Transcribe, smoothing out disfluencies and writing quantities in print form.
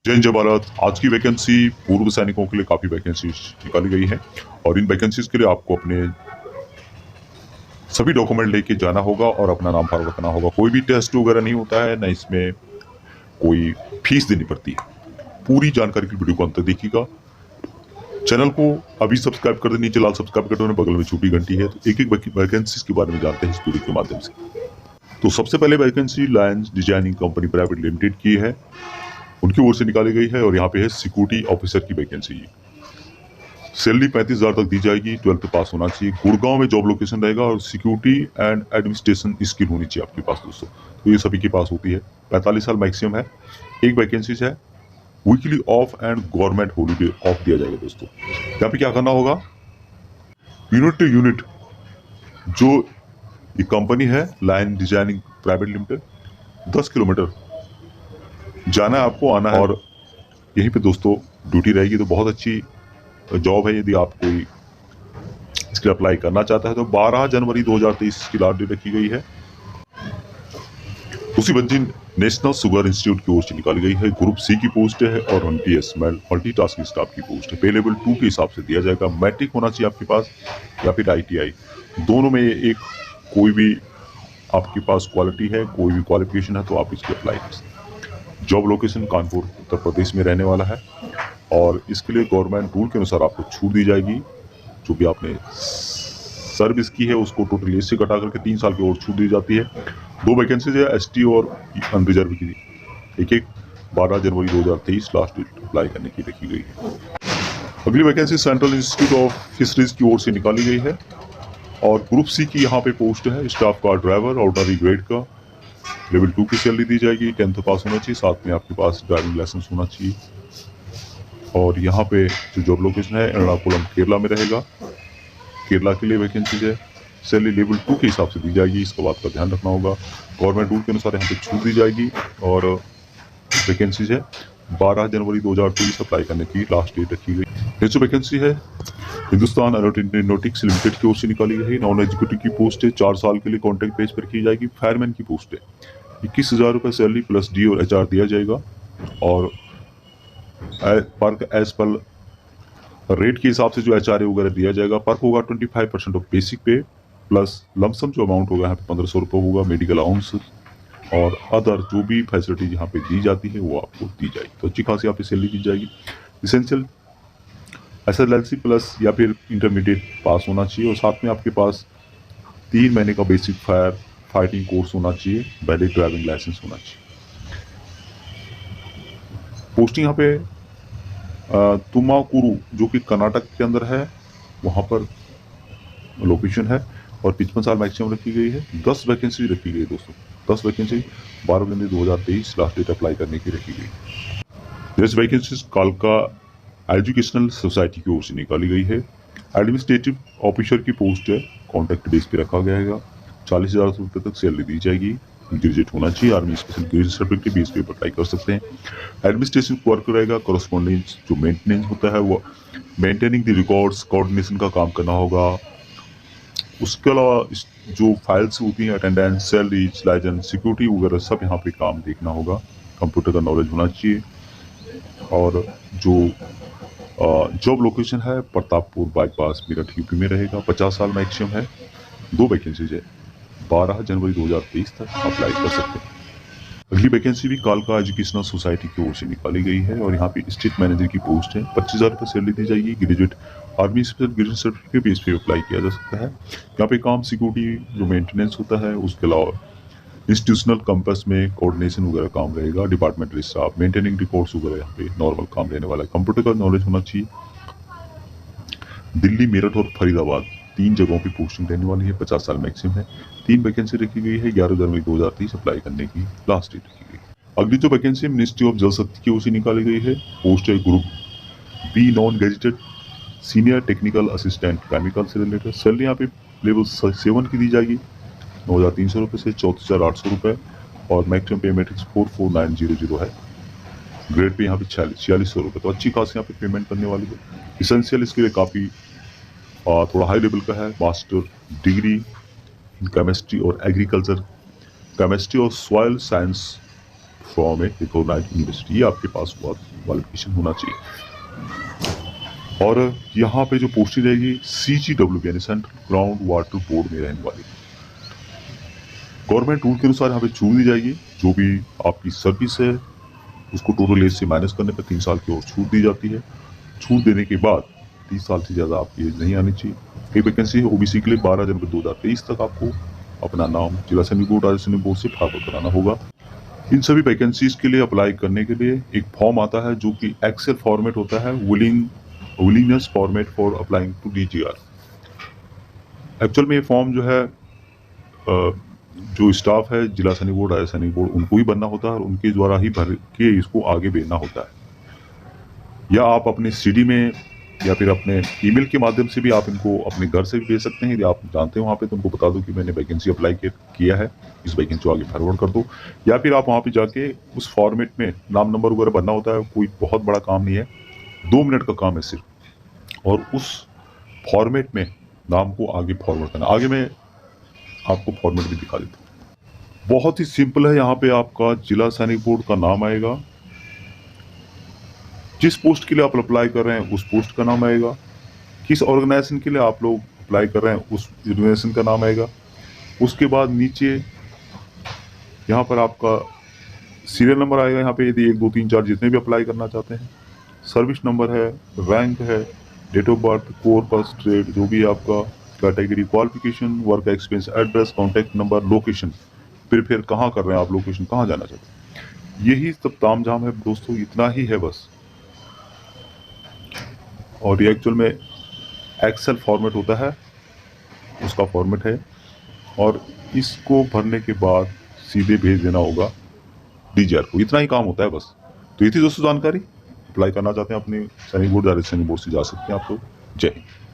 जय जय भारत। आज की वैकेंसी पूर्व सैनिकों के लिए काफ़ी वैकेंसी निकाली गई है और इन वैकेंसीज के लिए आपको अपने सभी डॉक्यूमेंट लेके जाना होगा और अपना नाम फॉरवर्ड करना होगा। कोई भी टेस्ट वगैरह नहीं होता है, ना इसमें कोई फीस देनी पड़ती है। पूरी जानकारी की वीडियो को अंत तक देखिएगा। चैनल को अभी सब्सक्राइब कर दें, नीचे लाल सब्सक्राइब कर दें, बगल में छोटी घंटी है। तो एक एक वैकेंसीज के बारे में जानते हैं इस वीडियो के माध्यम से। तो सबसे पहले vacancy Lions designing company private limited की है, उनकी ओर से निकाली गई है और यहाँ पे है सिक्योरिटी ऑफिसर की वैकेंसी। सैलरी 35,000 तक दी जाएगी। 12th पास होना चाहिए। गुड़गांव में जॉब लोकेशन रहेगा और सिक्योरिटी एंड एडमिनिस्ट्रेशन स्किल होनी चाहिए आपके पास दोस्तों। तो ये सभी के पास होती है। 45 साल मैक्सिमम है। एक वैकेंसी है weekly off and government holiday of दिया जाएगा दोस्तों। यहाँ पे क्या करना होगा, यूनिट टू यूनिट जो ये कंपनी है line designing private limited, 10 kilometre जाना है आपको, आना है और यहीं पे दोस्तों ड्यूटी रहेगी। तो बहुत अच्छी जॉब है। यदि आप कोई इसके अप्लाई करना चाहता है तो 12 जनवरी 2023 की लास्ट डेट रखी गई है। उसी बच्ची नेशनल शुगर इंस्टीट्यूट की ओर से निकाली गई है। ग्रुप सी की पोस्ट है और मल्टीटास्किंग स्टाफ की पोस्ट है। पे लेवल 2 के हिसाब से दिया जाएगा। मैट्रिक होना चाहिए आपके पास या फिर ITI, दोनों में एक कोई भी आपके पास क्वालिटी है, कोई भी क्वालिफिकेशन है तो आप इसके अप्लाई कर सकते हैं। जॉब लोकेशन कानपुर उत्तर प्रदेश में रहने वाला है और इसके लिए गवर्नमेंट रूल के अनुसार आपको छूट दी जाएगी। जो भी आपने सर्विस की है उसको टोटली इससे घटा करके 3 साल की और छूट दी जाती है। 2 वैकेंसीज है ST और अनरिजर्व की, एक 12 जनवरी 2023 लास्ट डेट अप्लाई करने की रखी गई है। अगली vacancy central institute of fisheries की ओर से निकाली गई है और ग्रुप सी की यहाँ पे पोस्ट है। स्टाफ का ड्राइवर ऑर्डनरी ग्रेड का, लेवल 2 की सैलरी दी जाएगी। 10th पास होना चाहिए, साथ में आपके पास ड्राइविंग लाइसेंस होना चाहिए। और यहाँ पे जो जॉब लोकेशन है एर्नाकुलम केरला में रहेगा। केरला के लिए वैकेंसी है। सैलरी लेवल 2 के हिसाब से दी जाएगी, इसका बात का ध्यान रखना होगा। गवर्नमेंट रूल के अनुसार यहाँ पे छूट दी जाएगी और वैकेंसीज है 12 जनवरी 2023 अप्लाई करने की लास्ट डेट रखी गई। नेक्स्ट जो वैकेंसी है हिंदुस्तान एरोनॉटिक्स लिमिटेड की ओर से निकाली गई। नॉन एग्जीक्यूटिव की पोस्ट है। 4 साल के लिए कॉन्ट्रैक्ट बेस पर की जाएगी। फायरमैन की पोस्ट है। 21,000 रुपये सैलरी प्लस D और HR दिया जाएगा और पर्क एज पर रेट के हिसाब से जो HRA वगैरह दिया जाएगा। पर्क होगा 25% ऑफ बेसिक पे प्लस लमसम जो अमाउंट होगा यहाँ पे 1500 रुपये होगा। मेडिकल अलाउंस और अदर जो भी फैसिलिटी यहाँ पे दी जाती है वो आपको दी जाएगी। तो अच्छी खासी यहाँ पे सैलरी दी जाएगी। इसेंशियल SSLC प्लस या फिर इंटरमीडिएट पास होना चाहिए और साथ में आपके पास 3 महीने का बेसिक फायर फाइटिंग कोर्स होना चाहिए। वैलिड ड्राइविंग लाइसेंस होना चाहिए। पोस्टिंग यहाँ पे तुमाकुरु जो कि कर्नाटक के अंदर है, वहाँ पर लोकेशन है और 55 साल मैक्सिमम रखी गई है। 10 वैकेंसी रखी गई है दोस्तों। 10 वैकेंसी 12 जनवरी 2023 लास्ट डेट अप्लाई करने की रखी गई। दिस वैकेंसी कालका एजुकेशनल सोसाइटी की ओर से निकाली गई है। एडमिनिस्ट्रेटिव ऑफिसर की पोस्ट है। कॉन्ट्रैक्ट बेस पे रखा गया है। 40,000 रुपये तक सैलरी दी जाएगी। ग्रेजुएट होना चाहिए। Army special graduate certificate base पे अप्लाई कर सकते हैं। एडमिनिस्ट्रेशन वर्क रहेगा। करस्पॉन्डेंस जो मेंटेनेंस होता है वो मेंटेनिंग द रिकॉर्ड्स, कोऑर्डिनेशन का काम करना होगा। उसके अलावा जो फाइल्स होती हैं अटेंडेंस, सैलरी, लाइसेंस, सिक्योरिटी वगैरह सब यहाँ पे काम देखना होगा। कंप्यूटर का नॉलेज होना चाहिए और जो जॉब लोकेशन है प्रतापपुर बाईपास मेरठ UP में रहेगा। 50 साल मैक्सिमम है। 2 वैकेंसीज है। 12 जनवरी 2023 तक अप्लाई कर सकते हैं। अगली वैकेंसी भी कालका एजुकेशनल सोसाइटी की ओर से निकाली गई है और यहाँ पे स्टेट मैनेजर की पोस्ट है। 25,000 रुपये सैलरी दी जाएगी। Graduate army special graduate certificate base पे अप्लाई किया जा सकता है। यहाँ पे काम सिक्योरिटी जो मेंटेनेंस होता है, उसके अलावा इंस्टीट्यूशनल कंपस में कोऑर्डिनेशन वगैरह काम रहेगा। डिपार्टमेंटल स्टाफ, मेंटेनिंग रिकॉर्ड्स वगैरह यहाँ पे नॉर्मल काम रहने वाला है। कंप्यूटर का नॉलेज होना चाहिए। दिल्ली, मेरठ और फरीदाबाद 3 जगहों की पोस्टिंग रहने वाली है। 50 साल मैक्सिमम है। 3 वैकेंसी रखी गई है। 11 जनवरी 2023 अप्लाई करने की लास्ट डेट रखी गई। अगली जो वैकेंसी मिनिस्ट्री ऑफ जल शक्ति की ओर से निकाली गई है। पोस्ट है group B non gazetted senior technical assistant chemical से रिलेटेड। सैलरी यहाँ पे लेवल 7 की दी जाएगी। 9,300 रुपये से 34,800 रुपये और मैक्सिमम पे मैट्रिक्स 44900 है। ग्रेड पे यहाँ पे 4600 रुपये। तो अच्छी खासी यहाँ पे पेमेंट करने वाली है। इसेंशियल इसके लिए काफ़ी थोड़ा हाई लेवल का है। मास्टर डिग्री इन केमिस्ट्री और एग्रीकल्चर, केमिस्ट्री और soil science from a recognised university, आपके पास हुआ क्वालिफिकेशन होना चाहिए। और यहाँ पे जो पोस्टिंग रहेगी CGW यानी सेंट्रल ग्राउंड वाटर बोर्ड में रहने वाली, गवर्नमेंट रूल के अनुसार यहाँ पे छूट दी जाएगी। जो भी आपकी सर्विस है उसको टोटल एज से माइनस करने पर 3 साल की और छूट दी जाती है। छूट देने के बाद 30 साल से ज़्यादा आपकी एज नहीं आनी चाहिए। एक वैकेंसी है OBC के लिए 12 जनवरी 2023 तक आपको अपना नाम जिला सैनिक बोर्ड राज्य सैनिक बोर्ड से फॉरवर्ड कराना होगा। इन सभी वैकेंसीज के लिए अप्लाई करने के लिए एक फॉर्म आता है जो कि एक्सेल फॉर्मेट होता है, willingness format for applying to DGR। Actual में ये फॉर्म जो है जो स्टाफ है जिला सैनिक बोर्ड राज्य सैनिक बोर्ड उनको ही भरना होता है और उनके द्वारा ही भर के इसको आगे भेजना होता है। या आप अपने CD में या फिर अपने ईमेल के माध्यम से भी आप इनको अपने घर से भी भेज सकते हैं। यदि आप जानते हो वहाँ पे तो उनको बता दो कि मैंने वैकेंसी अप्लाई किया है, इस वैकेंसी को आगे फॉरवर्ड कर दो। या फिर आप वहाँ पे जाके उस फॉर्मेट में नाम नंबर वगैरह भरना होता है, कोई बहुत बड़ा काम नहीं है, 2 मिनट का काम है सिर्फ, और उस फॉर्मेट में नाम को आगे फॉरवर्ड करना। आगे मैं आपको फॉर्मेट भी दिखा देता हूँ। बहुत ही सिंपल है। यहाँ पे आपका जिला सैनिक बोर्ड का नाम आएगा, जिस पोस्ट के लिए आप अप्लाई कर रहे हैं उस पोस्ट का नाम आएगा, किस ऑर्गेनाइजेशन के लिए आप लोग अप्लाई कर रहे हैं उस ऑर्गेनाइजेशन का नाम आएगा। उसके बाद नीचे यहाँ पर आपका सीरियल नंबर आएगा। यहाँ पे यदि 1 2 3 4 जितने भी अप्लाई करना चाहते हैं, सर्विस नंबर है, रैंक है, date of birth, corps, trade, जो भी आपका category, qualification, work experience, address, contact number, location, फिर कहाँ कर रहे हैं आप, लोकेशन कहाँ जाना चाहते हैं। यही सब तामझाम है दोस्तों, इतना ही है बस। और ये एक्चुअल में एक्सेल फॉर्मेट होता है, उसका फॉर्मेट है, और इसको भरने के बाद सीधे भेज देना होगा DGR को। इतना ही काम होता है बस। तो ये थी दोस्तों जानकारी। अप्लाई करना चाहते हैं अपने सैनिक बोर्ड, सैनिक बोर्ड से जा सकते हैं आप लोग। जय हिंद।